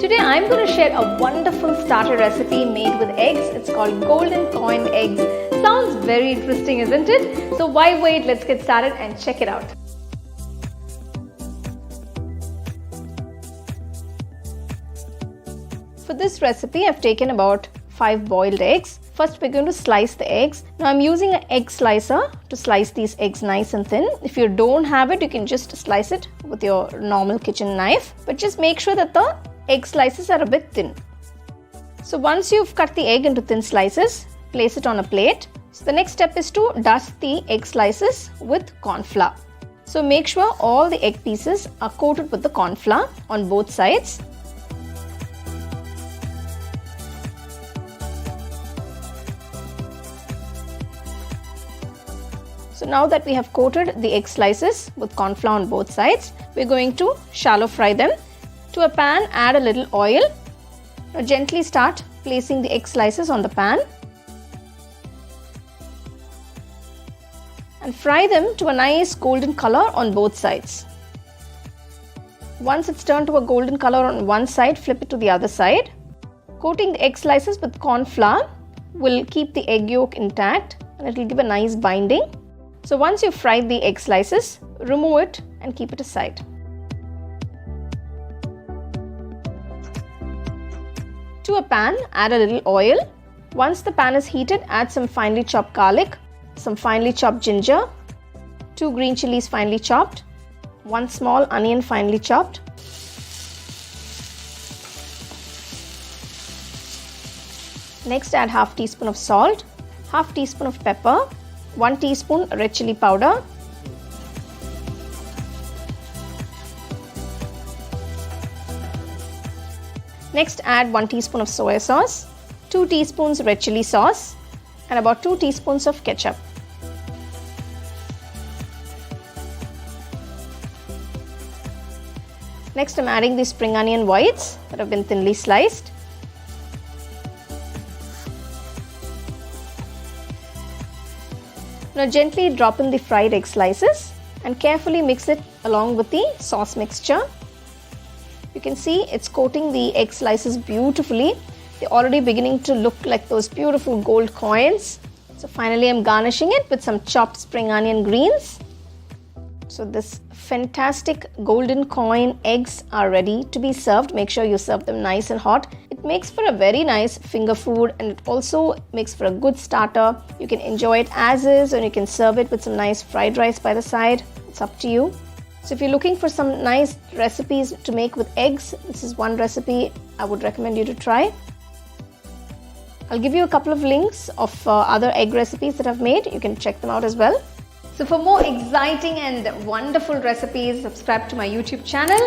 Today I'm going to share a wonderful starter recipe made with eggs. It's called golden coin eggs. Sounds very interesting, isn't it? So why wait? Let's get started and check it out. For this recipe, I've taken about 5 boiled eggs. First, we're going to slice the eggs. Now, I'm using an egg slicer to slice these eggs nice and thin. If you don't have it, you can just slice it with your normal kitchen knife. But just make sure that the egg slices are a bit thin. So once you've cut the egg into thin slices, place it on a plate. So the next step is to dust the egg slices with corn flour. So make sure all the egg pieces are coated with the corn flour on both sides. So now that we have coated the egg slices with corn flour on both sides, we're going to shallow fry them. To a pan, add a little oil. Now gently start placing the egg slices on the pan and fry them to a nice golden color on both sides. Once it's turned to a golden color on one side, flip it to the other side. Coating the egg slices with corn flour will keep the egg yolk intact and it will give a nice binding. So once you've fried the egg slices, remove it and keep it aside. To a pan, add a little oil. Once the pan is heated, add some finely chopped garlic, some finely chopped ginger, 2 green chilies finely chopped, 1 small onion finely chopped, next add half teaspoon of salt, half teaspoon of pepper, 1 teaspoon red chili powder, next add 1 teaspoon of soy sauce, 2 teaspoons red chili sauce and about 2 teaspoons of ketchup. Next I'm adding the spring onion whites that have been thinly sliced. Now gently drop in the fried egg slices and carefully mix it along with the sauce mixture. You can see it's coating the egg slices beautifully. They're already beginning to look like those beautiful gold coins. So finally I'm garnishing it with some chopped spring onion greens. So this fantastic golden coin eggs are ready to be served. Make sure you serve them nice and hot. It makes for a very nice finger food and it also makes for a good starter. You can enjoy it as is or you can serve it with some nice fried rice by the side. It's up to you. So if you're looking for some nice recipes to make with eggs, this is one recipe I would recommend you to try. I'll give you a couple of links of other egg recipes that I've made. You can check them out as well. So for more exciting and wonderful recipes, subscribe to my YouTube channel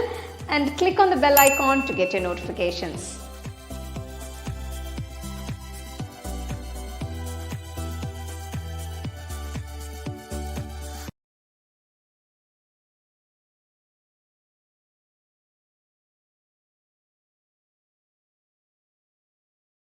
and click on the bell icon to get your notifications.